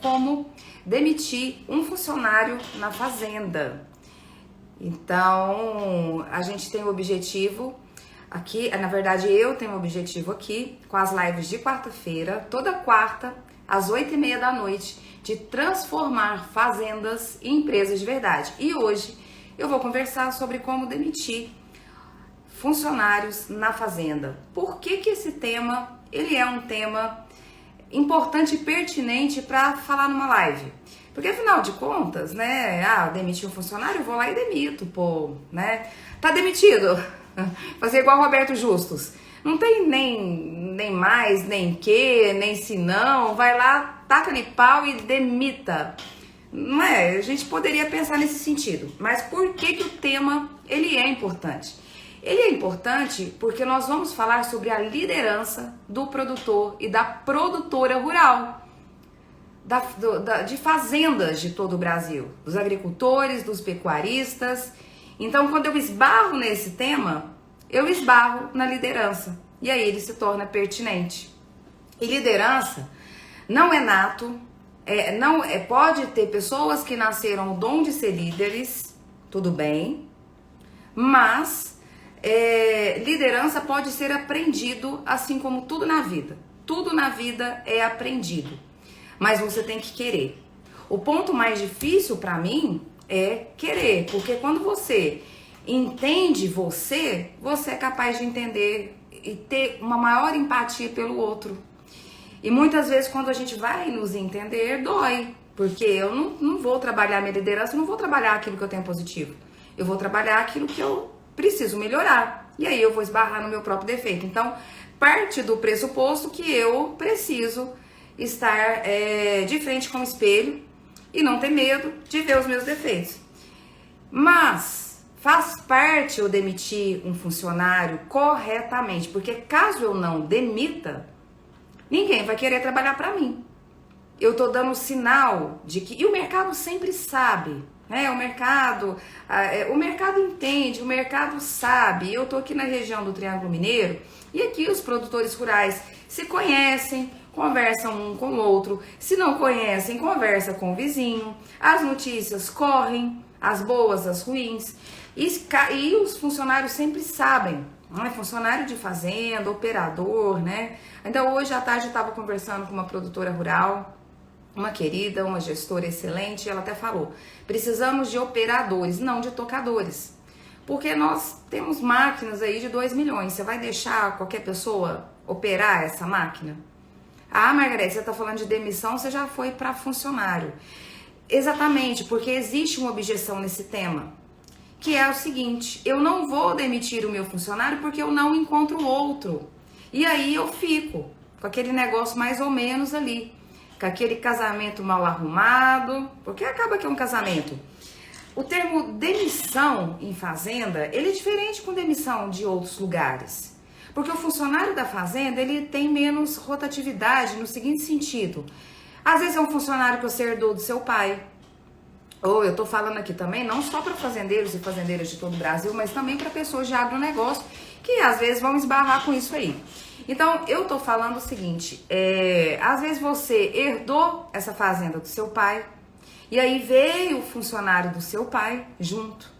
como demitir um funcionário na fazenda. Então, a gente tem o objetivo aqui, na verdade eu tenho o objetivo aqui, com as lives de quarta-feira, toda quarta, às 8h30 da noite, de transformar fazendas em empresas de verdade. E hoje eu vou conversar sobre como demitir funcionários na fazenda. Por que que esse tema, ele é um tema importante e pertinente para falar numa live? Porque afinal de contas, né, demitir um funcionário, eu vou lá e demito, pô, né? Tá demitido. Fazer igual o Roberto Justus. Não tem nem mais, nem que, nem se não. Vai lá, taca-lhe pau e demita. Não é? A gente poderia pensar nesse sentido. Mas por que que o tema, ele é importante? Ele é importante porque nós vamos falar sobre a liderança do produtor e da produtora rural. De fazendas de todo o Brasil, dos agricultores, dos pecuaristas. Então, quando eu esbarro nesse tema, eu esbarro na liderança. E aí ele se torna pertinente. E liderança não é nato, pode ter pessoas que nasceram o dom de ser líderes, tudo bem, mas liderança pode ser aprendido, assim como tudo na vida. Tudo na vida é aprendido. Mas você tem que querer. O ponto mais difícil para mim é querer, porque quando você entende você é capaz de entender e ter uma maior empatia pelo outro. E muitas vezes quando a gente vai nos entender, dói, porque eu não vou trabalhar minha liderança, eu não vou trabalhar aquilo que eu tenho positivo. Eu vou trabalhar aquilo que eu preciso melhorar. E aí eu vou esbarrar no meu próprio defeito. Então, parte do pressuposto que eu preciso estar de frente com o espelho e não ter medo de ver os meus defeitos. Mas faz parte eu demitir um funcionário corretamente, porque caso eu não demita, ninguém vai querer trabalhar para mim. Eu tô dando sinal de que... E o mercado sempre sabe, né? O mercado entende, o mercado sabe. Eu tô aqui na região do Triângulo Mineiro e aqui os produtores rurais se conhecem, conversam um com o outro. Se não conhecem, conversa com o vizinho. As notícias correm, as boas, as ruins. E os funcionários sempre sabem. Né? Funcionário de fazenda, operador, né? Ainda hoje à tarde eu estava conversando com uma produtora rural, uma querida, uma gestora excelente, e ela até falou, precisamos de operadores, não de tocadores. Porque nós temos máquinas aí de 2 milhões. Você vai deixar qualquer pessoa operar essa máquina? Margarete, você está falando de demissão, você já foi para funcionário. Exatamente, porque existe uma objeção nesse tema, que é o seguinte, eu não vou demitir o meu funcionário porque eu não encontro outro. E aí eu fico com aquele negócio mais ou menos ali, com aquele casamento mal arrumado, porque acaba que é um casamento. O termo demissão em fazenda, ele é diferente com demissão de outros lugares. Porque o funcionário da fazenda, ele tem menos rotatividade no seguinte sentido. Às vezes é um funcionário que você herdou do seu pai. Ou eu tô falando aqui também, não só para fazendeiros e fazendeiras de todo o Brasil, mas também para pessoas de agronegócio, que às vezes vão esbarrar com isso aí. Então, eu tô falando o seguinte, às vezes você herdou essa fazenda do seu pai, e aí veio o funcionário do seu pai junto.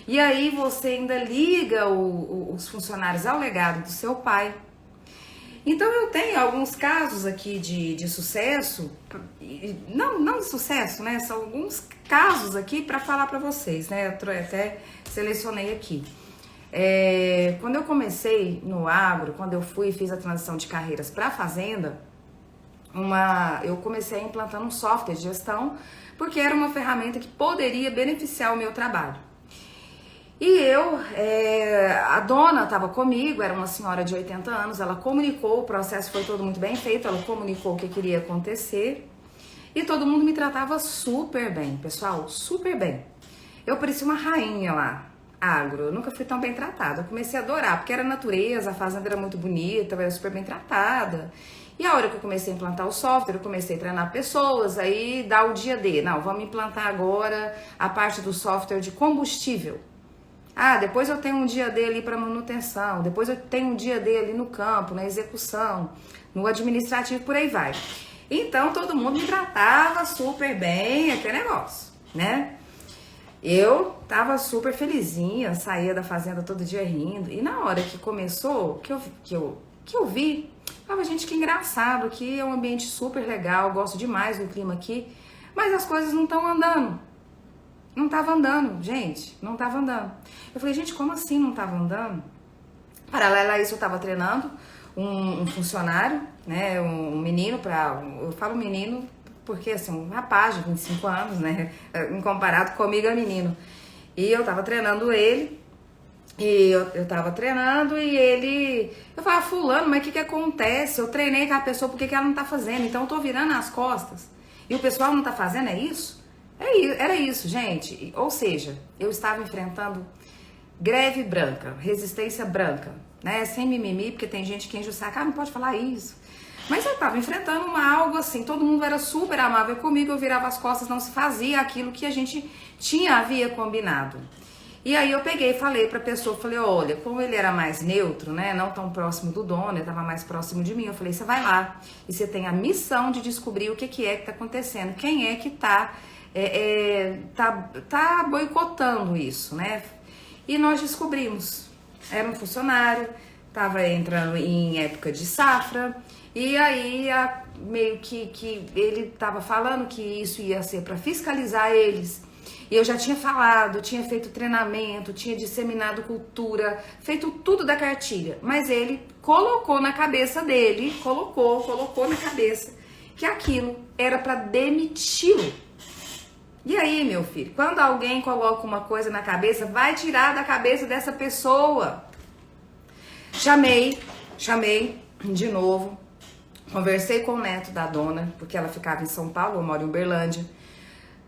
E aí você ainda liga os funcionários ao legado do seu pai. Então eu tenho alguns casos aqui de sucesso, não de sucesso, né? São alguns casos aqui para falar para vocês, né? Eu até selecionei aqui. Quando eu comecei no agro, quando eu fiz a transição de carreiras para a fazenda, eu comecei implantando um software de gestão, porque era uma ferramenta que poderia beneficiar o meu trabalho. E a dona estava comigo, era uma senhora de 80 anos, ela comunicou, o processo foi todo muito bem feito, ela comunicou o que queria acontecer e todo mundo me tratava super bem, pessoal, super bem. Eu parecia uma rainha lá, agro, eu nunca fui tão bem tratada, eu comecei a adorar, porque era natureza, a fazenda era muito bonita, eu era super bem tratada. E a hora que eu comecei a implantar o software, eu comecei a treinar pessoas, aí dá o dia D, não, vamos implantar agora a parte do software de combustível. Depois eu tenho um dia D ali para manutenção, depois eu tenho um dia D ali no campo, na execução, no administrativo, por aí vai. Então todo mundo me tratava super bem, aquele negócio, né? Eu tava super felizinha, saía da fazenda todo dia rindo. E na hora que começou, que eu vi, falava, gente, que engraçado, que é um ambiente super legal, gosto demais do clima aqui, mas as coisas não estão andando. Não tava andando, gente, não tava andando. Eu falei, gente, como assim não tava andando? Paralelo a isso, eu tava treinando um funcionário, né, um menino, eu falo menino porque, assim, um rapaz de 25 anos, né, em comparado comigo é menino. E eu tava treinando ele, e eu tava treinando e eu falava, fulano, mas o que acontece? Eu treinei com a pessoa, por que ela não tá fazendo? Então eu tô virando as costas e o pessoal não tá fazendo, é isso? Era isso, gente. Ou seja, eu estava enfrentando greve branca, resistência branca, né? Sem mimimi, porque tem gente que enche o saco, não pode falar isso. Mas eu estava enfrentando algo assim, todo mundo era super amável comigo, eu virava as costas, não se fazia aquilo que a gente havia combinado. E aí eu peguei e falei pra pessoa, falei, olha, como ele era mais neutro, né, não tão próximo do dono, ele estava mais próximo de mim, eu falei, você vai lá e você tem a missão de descobrir o que é que tá acontecendo, quem é que tá boicotando isso, né? E nós descobrimos, era um funcionário, estava entrando em época de safra, e aí meio que ele estava falando que isso ia ser para fiscalizar eles. E eu já tinha falado, tinha feito treinamento, tinha disseminado cultura, feito tudo da cartilha. Mas ele colocou na cabeça dele, colocou na cabeça que aquilo era para demiti-lo. E aí, meu filho, quando alguém coloca uma coisa na cabeça, vai tirar da cabeça dessa pessoa. Chamei de novo, conversei com o neto da dona, porque ela ficava em São Paulo, eu moro em Uberlândia.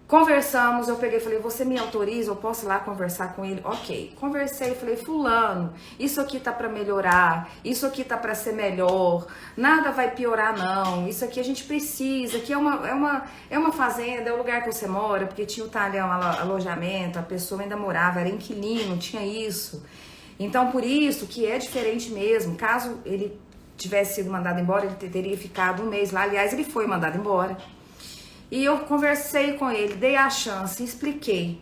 Conversamos, eu peguei e falei, você me autoriza, eu posso ir lá conversar com ele? Ok, conversei, falei, fulano, isso aqui tá pra melhorar, isso aqui tá pra ser melhor, nada vai piorar não, isso aqui a gente precisa, aqui é uma fazenda, é o lugar que você mora, porque tinha o talhão, alojamento, a pessoa ainda morava, era inquilino, tinha isso. Então, por isso que é diferente mesmo, caso ele tivesse sido mandado embora, ele teria ficado um mês lá, aliás, ele foi mandado embora. E eu conversei com ele, dei a chance, expliquei.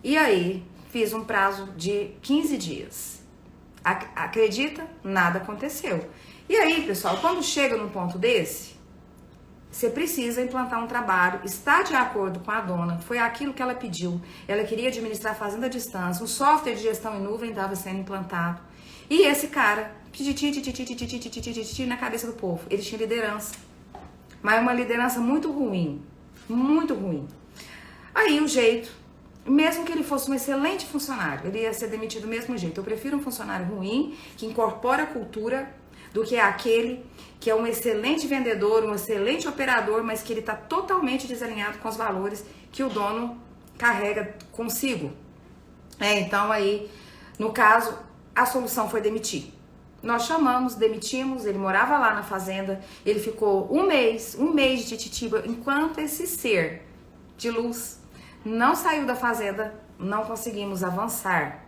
E aí, fiz um prazo de 15 dias. Acredita? Nada aconteceu. E aí, pessoal, quando chega num ponto desse, você precisa implantar um trabalho, está de acordo com a dona, foi aquilo que ela pediu. Ela queria administrar a fazenda à distância, o software de gestão em nuvem estava sendo implantado. E esse cara, na cabeça do povo, ele tinha liderança. Mas uma liderança muito ruim. Muito ruim. Aí o jeito, mesmo que ele fosse um excelente funcionário, ele ia ser demitido do mesmo jeito. Eu prefiro um funcionário ruim, que incorpora a cultura, do que aquele que é um excelente vendedor, um excelente operador, mas que ele está totalmente desalinhado com os valores que o dono carrega consigo. Então aí, no caso, a solução foi demitir. Nós chamamos, demitimos, ele morava lá na fazenda, ele ficou um mês de Titiba, enquanto esse ser de luz não saiu da fazenda, não conseguimos avançar.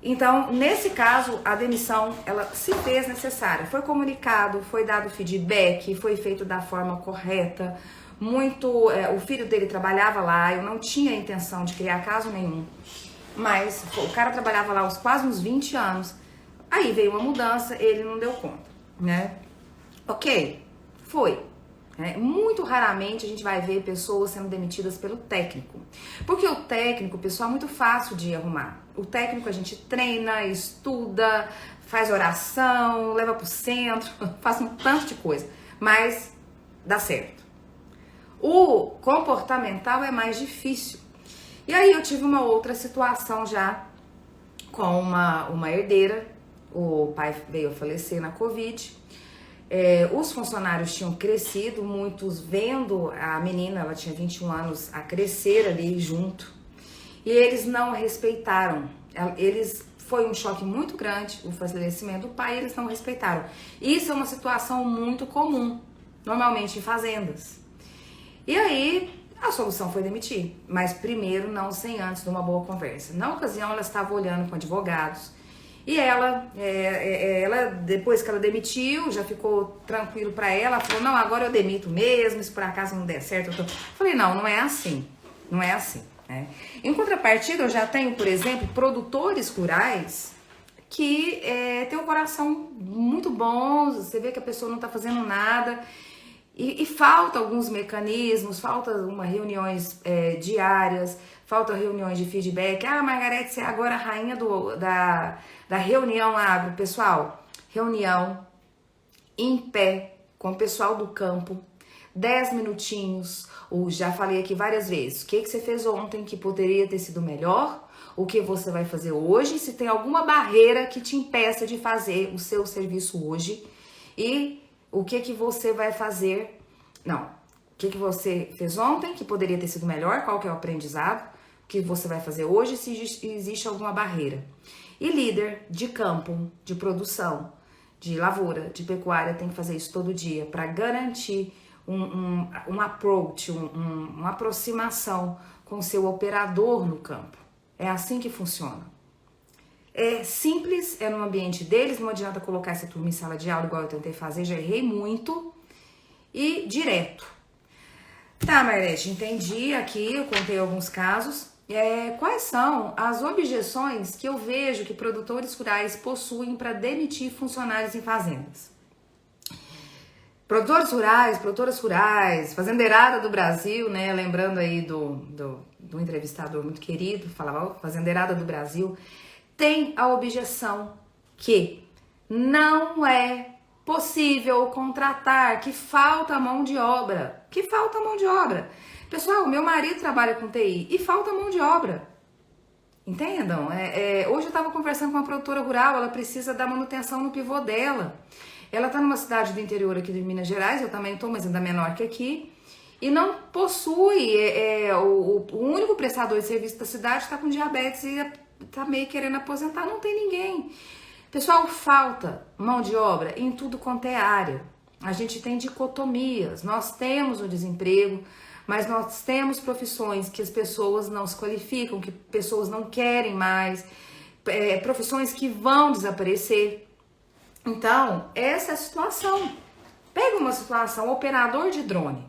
Então, nesse caso, a demissão, ela se fez necessária, foi comunicado, foi dado feedback, foi feito da forma correta, o filho dele trabalhava lá, eu não tinha a intenção de criar caso nenhum, mas o cara trabalhava lá quase uns 20 anos. Aí veio uma mudança, ele não deu conta, né? Ok, foi. Muito raramente a gente vai ver pessoas sendo demitidas pelo técnico. Porque o técnico, pessoal, é muito fácil de arrumar. O técnico a gente treina, estuda, faz oração, leva pro centro, faz um tanto de coisa. Mas dá certo. O comportamental é mais difícil. E aí eu tive uma outra situação já com uma herdeira. O pai veio a falecer na Covid. Os funcionários tinham crescido, muitos vendo a menina, ela tinha 21 anos, a crescer ali junto. E eles não a respeitaram. Foi um choque muito grande o falecimento do pai, eles não respeitaram. Isso é uma situação muito comum, normalmente em fazendas. E aí, a solução foi demitir, mas primeiro não sem antes de uma boa conversa. Na ocasião, ela estava olhando com advogados E ela, depois que ela demitiu, já ficou tranquilo pra ela, falou, não, agora eu demito mesmo, se por acaso não der certo, eu tô... Falei, não é assim, não é assim, né? Em contrapartida, eu já tenho, por exemplo, produtores rurais que tem um coração muito bom, você vê que a pessoa não tá fazendo nada, e falta alguns mecanismos, falta reuniões diárias, falta reuniões de feedback. Ah, Margarete, você é agora a rainha da reunião agro. Pessoal, reunião em pé com o pessoal do campo, 10 minutinhos, ou já falei aqui várias vezes, o que você fez ontem que poderia ter sido melhor, o que você vai fazer hoje, se tem alguma barreira que te impeça de fazer o seu serviço hoje, e o que você vai fazer, não, o que você fez ontem que poderia ter sido melhor, qual que é o aprendizado, o que você vai fazer hoje, se existe alguma barreira. E líder de campo, de produção, de lavoura, de pecuária, tem que fazer isso todo dia para garantir um approach, uma aproximação com o seu operador no campo. É assim que funciona. É simples, é no ambiente deles, não adianta colocar essa turma em sala de aula igual eu tentei fazer, já errei muito. E direto. Tá, Margarete, entendi aqui, eu contei alguns casos. Quais são as objeções que eu vejo que produtores rurais possuem para demitir funcionários em fazendas? Produtores rurais, produtoras rurais, fazendeirada do Brasil, né? Lembrando aí do entrevistador muito querido, falava, fazendeirada do Brasil, tem a objeção que não é possível contratar, que falta mão de obra. Pessoal, meu marido trabalha com TI e falta mão de obra. Entendam? Hoje eu estava conversando com uma produtora rural, ela precisa da manutenção no pivô dela. Ela está numa cidade do interior aqui de Minas Gerais, eu também estou, mas ainda menor que aqui, e não possui, o único prestador de serviço da cidade está com diabetes e está meio querendo aposentar, não tem ninguém. Pessoal, falta mão de obra em tudo quanto é área. A gente tem dicotomias, nós temos o desemprego, mas nós temos profissões que as pessoas não se qualificam, que pessoas não querem mais, profissões que vão desaparecer. Então, essa é a situação. Pega uma situação, operador de drone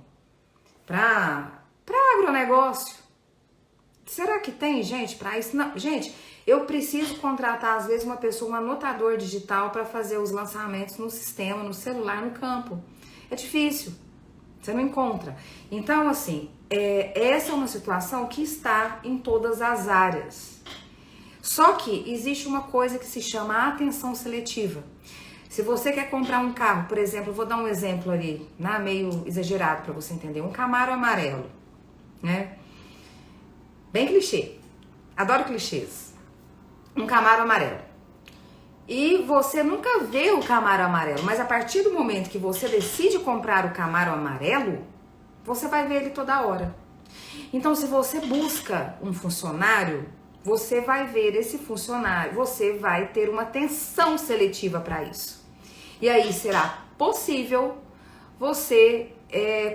para agronegócio. Será que tem gente para isso? Não, gente, eu preciso contratar às vezes uma pessoa, um anotador digital para fazer os lançamentos no sistema, no celular, no campo. É difícil, você não encontra. Então, assim, essa é uma situação que está em todas as áreas. Só que existe uma coisa que se chama atenção seletiva. Se você quer comprar um carro, por exemplo, vou dar um exemplo ali, né, meio exagerado para você entender, um Camaro amarelo, né? Bem clichê, adoro clichês. Um Camaro amarelo. E você nunca vê o Camaro amarelo, mas a partir do momento que você decide comprar o Camaro amarelo, você vai ver ele toda hora. Então, se você busca um funcionário, você vai ver esse funcionário, você vai ter uma atenção seletiva para isso. E aí será possível você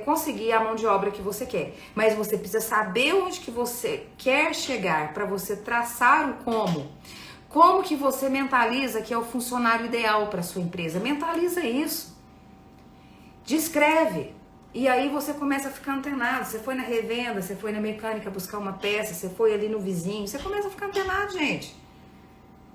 conseguir a mão de obra que você quer. Mas você precisa saber onde que você quer chegar para você traçar o como. Como que você mentaliza que é o funcionário ideal para sua empresa? Mentaliza isso. Descreve. E aí você começa a ficar antenado. Você foi na revenda, você foi na mecânica buscar uma peça, você foi ali no vizinho, você começa a ficar antenado, gente.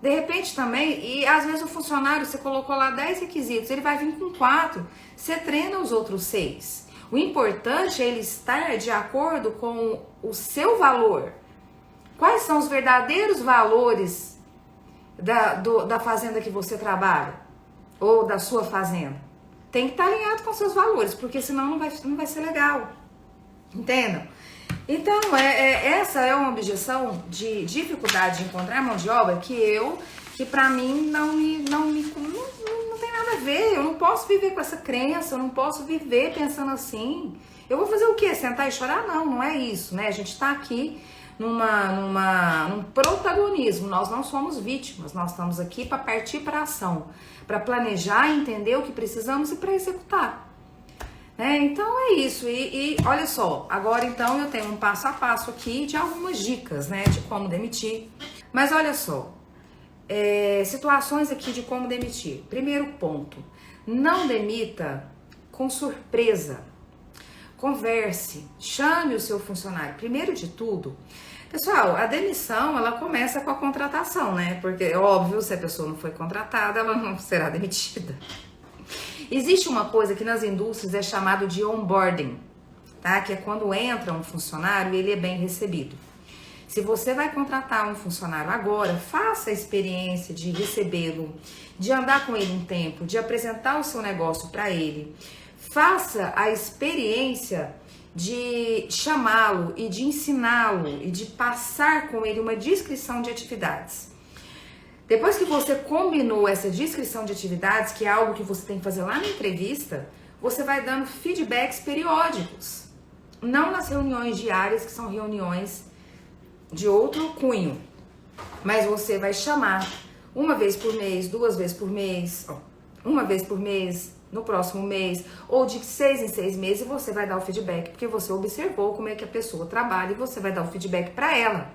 De repente também, e às vezes o funcionário, você colocou lá 10 requisitos, ele vai vir com 4, você treina os outros 6. O importante é ele estar de acordo com o seu valor. Quais são os verdadeiros valores da fazenda que você trabalha? Ou da sua fazenda? Tem que estar alinhado com seus valores, porque senão não vai ser legal. Entendam? Então, essa é uma objeção de dificuldade de encontrar mão de obra que pra mim não tem nada a ver. Eu não posso viver com essa crença, eu não posso viver pensando assim. Eu vou fazer o quê? Sentar e chorar? Não é isso, né? A gente tá aqui num protagonismo, nós não somos vítimas, nós estamos aqui para partir para ação, para planejar, entender o que precisamos e para executar. Então é isso, e olha só, agora então eu tenho um passo a passo aqui de algumas dicas, né, de como demitir. Mas olha só, situações aqui de como demitir. Primeiro ponto, não demita com surpresa. Converse, chame o seu funcionário. Primeiro de tudo, pessoal, a demissão, ela começa com a contratação, né? Porque é óbvio, se a pessoa não foi contratada, ela não será demitida. Existe uma coisa que nas indústrias é chamado de onboarding, tá? Que é quando entra um funcionário e ele é bem recebido. Se você vai contratar um funcionário agora, faça a experiência de recebê-lo, de andar com ele um tempo, de apresentar o seu negócio para ele. Faça a experiência de chamá-lo e de ensiná-lo e de passar com ele uma descrição de atividades. Depois que você combinou essa descrição de atividades, que é algo que você tem que fazer lá na entrevista, você vai dando feedbacks periódicos. Não nas reuniões diárias, que são reuniões de outro cunho. Mas você vai chamar uma vez por mês, 2 vezes por mês, uma vez por mês, no próximo mês, ou de 6 em 6 meses, e você vai dar o feedback, porque você observou como é que a pessoa trabalha e você vai dar o feedback para ela.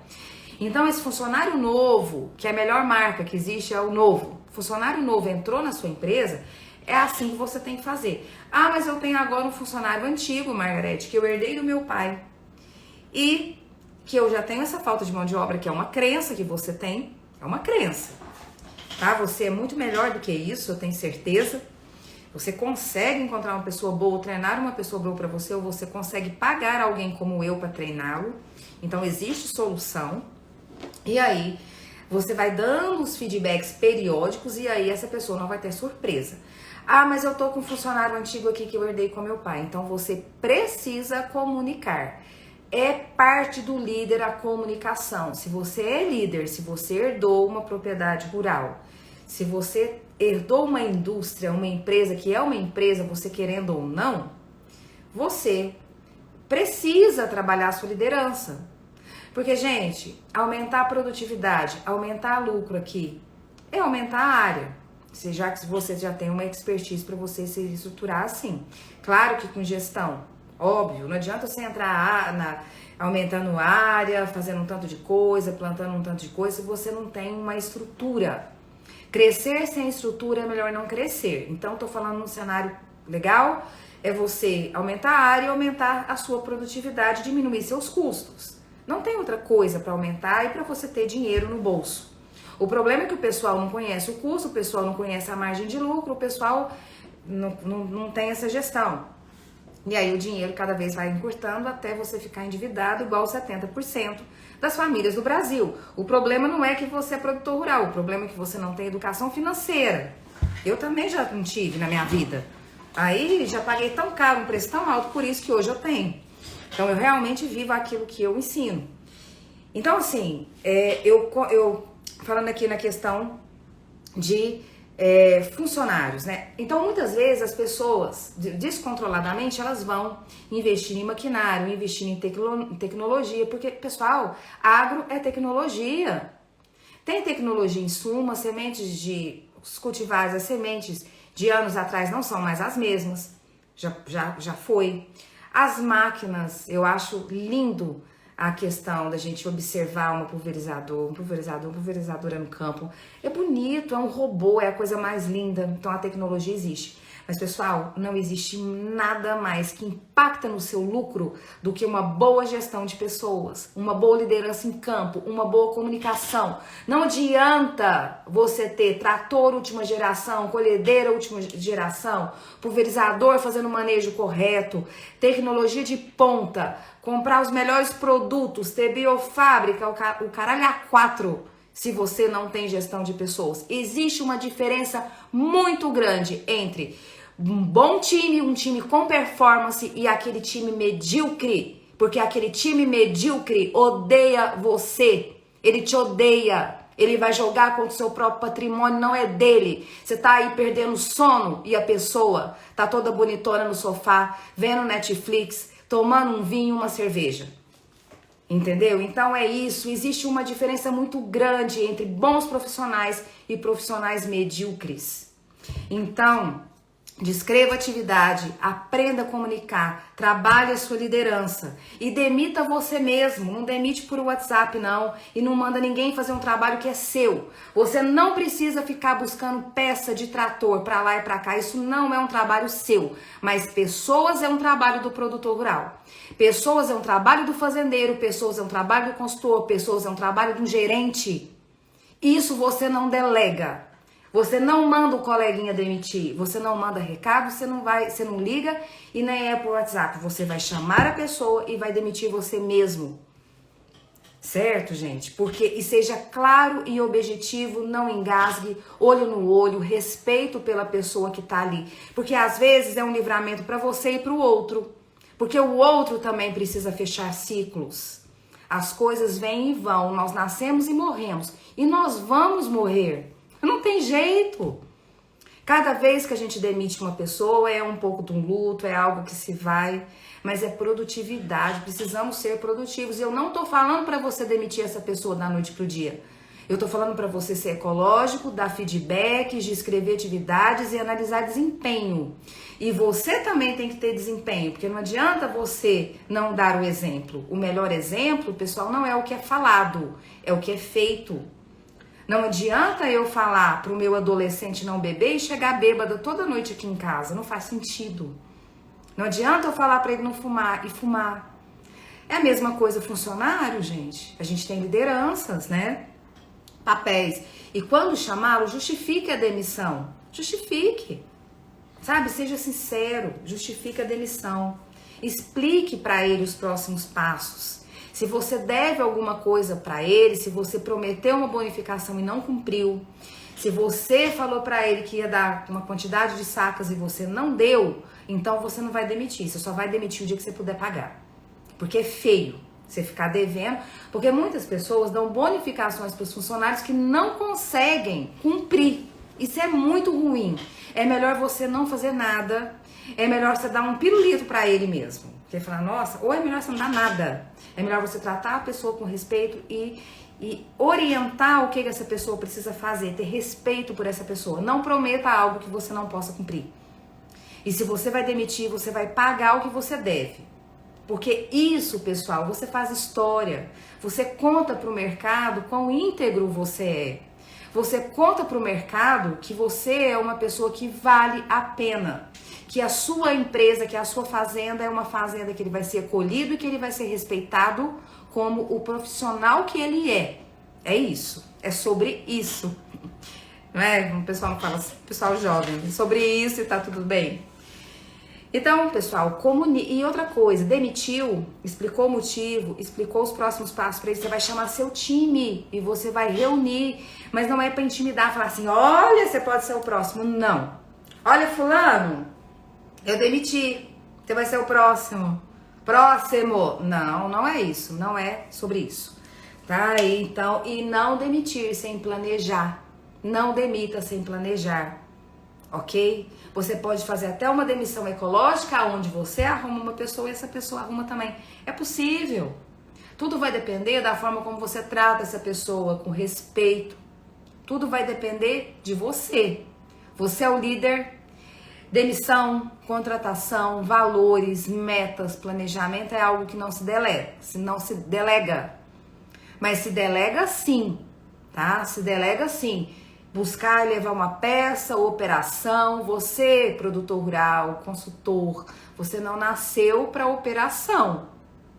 Então, esse funcionário novo, que é a melhor marca que existe, é o novo. Funcionário novo entrou na sua empresa, é assim que você tem que fazer. Ah, mas eu tenho agora um funcionário antigo, Margarete, que eu herdei do meu pai. E que eu já tenho essa falta de mão de obra, que é uma crença que você tem, é uma crença. Tá? Você é muito melhor do que isso, eu tenho certeza. Você consegue encontrar uma pessoa boa, treinar uma pessoa boa para você, ou você consegue pagar alguém como eu para treiná-lo. Então, existe solução. E aí, você vai dando os feedbacks periódicos e aí essa pessoa não vai ter surpresa. Ah, mas eu tô com um funcionário antigo aqui que eu herdei com meu pai. Então, você precisa comunicar. É parte do líder a comunicação. Se você é líder, se você herdou uma propriedade rural, se você herdou uma indústria, uma empresa que é uma empresa, você querendo ou não, você precisa trabalhar a sua liderança. Porque, gente, aumentar a produtividade, aumentar o lucro aqui, é aumentar a área. Já que você já tem uma expertise para você se estruturar assim. Claro que com gestão, óbvio, não adianta você entrar aumentando área, fazendo um tanto de coisa, plantando um tanto de coisa, se você não tem uma estrutura. Crescer sem estrutura é melhor não crescer. Então, tô falando num cenário legal, é você aumentar a área e aumentar a sua produtividade, diminuir seus custos. Não tem outra coisa para aumentar e para você ter dinheiro no bolso. O problema é que o pessoal não conhece o custo, o pessoal não conhece a margem de lucro, o pessoal não tem essa gestão. E aí o dinheiro cada vez vai encurtando até você ficar endividado igual 70% das famílias do Brasil. O problema não é que você é produtor rural, o problema é que você não tem educação financeira. Eu também já não tive na minha vida. Aí já paguei tão caro, um preço tão alto, por isso que hoje eu tenho. Então eu realmente vivo aquilo que eu ensino. Então assim, eu falando aqui na questão de funcionários, né? Então muitas vezes as pessoas descontroladamente elas vão investir em maquinário, investir em tecnologia, porque pessoal, agro é tecnologia. Tem tecnologia em suma, sementes de os cultivares, as sementes de anos atrás não são mais as mesmas, já foi. As máquinas, eu acho lindo a questão da gente observar um pulverizador no campo. É bonito, é um robô, é a coisa mais linda, então a tecnologia existe. Mas, pessoal, não existe nada mais que impacta no seu lucro do que uma boa gestão de pessoas, uma boa liderança em campo, uma boa comunicação. Não adianta você ter trator última geração, colhedeira última geração, pulverizador fazendo o manejo correto, tecnologia de ponta, comprar os melhores produtos, ter biofábrica, o caralho a 4, se você não tem gestão de pessoas. Existe uma diferença muito grande entre um bom time, um time com performance e aquele time medíocre. Porque aquele time medíocre odeia você. Ele te odeia. Ele vai jogar contra o seu próprio patrimônio, não é dele. Você tá aí perdendo sono e a pessoa tá toda bonitona no sofá, vendo Netflix, tomando um vinho e uma cerveja. Entendeu? Então é isso, existe uma diferença muito grande entre bons profissionais e profissionais medíocres. Então, Descreva a atividade, aprenda a comunicar, trabalhe a sua liderança e demita você mesmo. Não demite por WhatsApp não e não manda ninguém fazer um trabalho que é seu. Você não precisa ficar buscando peça de trator para lá e para cá. Isso não é um trabalho seu, mas pessoas é um trabalho do produtor rural. Pessoas é um trabalho do fazendeiro, pessoas é um trabalho do consultor, pessoas é um trabalho do gerente. Isso você não delega. Você não manda o coleguinha demitir, você não manda recado, você não liga e nem é por WhatsApp. Você vai chamar a pessoa e vai demitir você mesmo. Certo, gente? E seja claro e objetivo, não engasgue, olho no olho, respeito pela pessoa que tá ali. Porque às vezes é um livramento para você e para o outro. Porque o outro também precisa fechar ciclos. As coisas vêm e vão, nós nascemos e morremos. E nós vamos morrer. Não tem jeito. Cada vez que a gente demite uma pessoa é um pouco de um luto, é algo que se vai, mas é produtividade, precisamos ser produtivos. E eu não tô falando para você demitir essa pessoa da noite pro dia. Eu tô falando para você ser ecológico, dar feedbacks, descrever atividades e analisar desempenho. E você também tem que ter desempenho, porque não adianta você não dar o exemplo. O melhor exemplo, pessoal, não é o que é falado, é o que é feito. Não adianta eu falar pro meu adolescente não beber e chegar bêbada toda noite aqui em casa. Não faz sentido. Não adianta eu falar para ele não fumar e fumar. É a mesma coisa funcionário, gente. A gente tem lideranças, né? Papéis. E quando chamá-lo, justifique a demissão. Justifique. Sabe? Seja sincero. Justifique a demissão. Explique para ele os próximos passos. Se você deve alguma coisa para ele, se você prometeu uma bonificação e não cumpriu, se você falou para ele que ia dar uma quantidade de sacas e você não deu, então você não vai demitir, você só vai demitir o dia que você puder pagar. Porque é feio você ficar devendo, porque muitas pessoas dão bonificações para os funcionários que não conseguem cumprir. Isso é muito ruim. É melhor você não fazer nada, é melhor você dar um pirulito para ele mesmo. Porque falar, nossa, ou é melhor você não dar nada. É melhor você tratar a pessoa com respeito e orientar o que essa pessoa precisa fazer, ter respeito por essa pessoa. Não prometa algo que você não possa cumprir. E se você vai demitir, você vai pagar o que você deve. Porque isso, pessoal, você faz história. Você conta para o mercado quão íntegro você é. Você conta para o mercado que você é uma pessoa que vale a pena. Que a sua empresa, que a sua fazenda é uma fazenda que ele vai ser acolhido e que ele vai ser respeitado como o profissional que ele é. É isso. É sobre isso. Não é? O pessoal não fala assim, pessoal jovem, é sobre isso e tá tudo bem. Então, pessoal, e outra coisa, demitiu, explicou o motivo, explicou os próximos passos para ele, você vai chamar seu time e você vai reunir, mas não é para intimidar, falar assim, olha, você pode ser o próximo, não. Olha, fulano, eu demiti, você vai ser o próximo. Próximo. Não, não é isso, não é sobre isso. Tá? Então, e não demitir sem planejar. Não demita sem planejar. Ok? Você pode fazer até uma demissão ecológica, onde você arruma uma pessoa e essa pessoa arruma também. É possível. Tudo vai depender da forma como você trata essa pessoa, com respeito. Tudo vai depender de você. Você é o líder. Demissão, contratação, valores, metas, planejamento é algo que não se delega. Não se delega. Mas se delega sim, tá? Se delega sim. Buscar e levar uma peça, operação, você, produtor rural, consultor, você não nasceu para operação,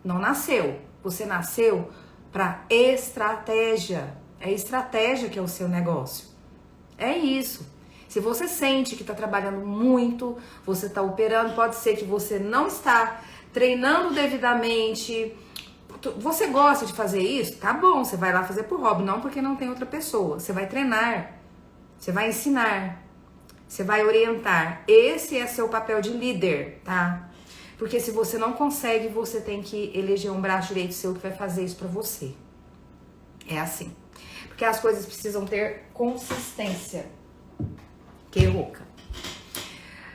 não nasceu. Você nasceu para estratégia. É estratégia que é o seu negócio. É isso. Se você sente que está trabalhando muito, você está operando, pode ser que você não está treinando devidamente. Você gosta de fazer isso? Tá bom, você vai lá fazer por hobby, não porque não tem outra pessoa. Você vai treinar. Você vai ensinar, você vai orientar. Esse é seu papel de líder, tá? Porque se você não consegue, você tem que eleger um braço direito seu que vai fazer isso pra você. É assim. Porque as coisas precisam ter consistência. Que louca.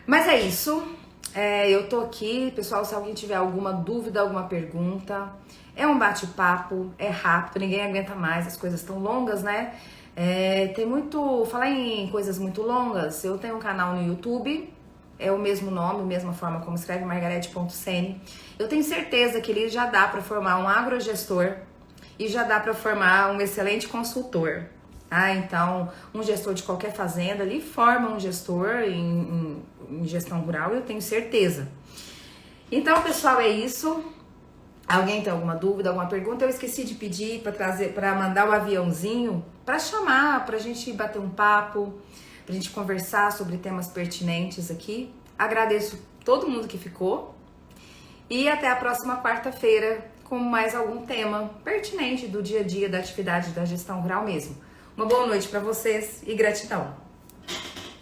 Mas é isso. Eu tô aqui, pessoal, se alguém tiver alguma dúvida, alguma pergunta. É um bate-papo, é rápido, ninguém aguenta mais, as coisas estão longas, né? Tem muito... Falar em coisas muito longas, eu tenho um canal no YouTube, é o mesmo nome, a mesma forma como escreve, Margarete.Sene. Eu tenho certeza que ele já dá para formar um agrogestor e já dá para formar um excelente consultor. Então, um gestor de qualquer fazenda ali forma um gestor em gestão rural, eu tenho certeza. Então, pessoal, é isso. Alguém tem alguma dúvida, alguma pergunta? Eu esqueci de pedir para mandar o aviãozinho para chamar, para a gente bater um papo, para a gente conversar sobre temas pertinentes aqui. Agradeço todo mundo que ficou e até a próxima quarta-feira com mais algum tema pertinente do dia a dia da atividade da gestão rural mesmo. Uma boa noite para vocês e gratidão!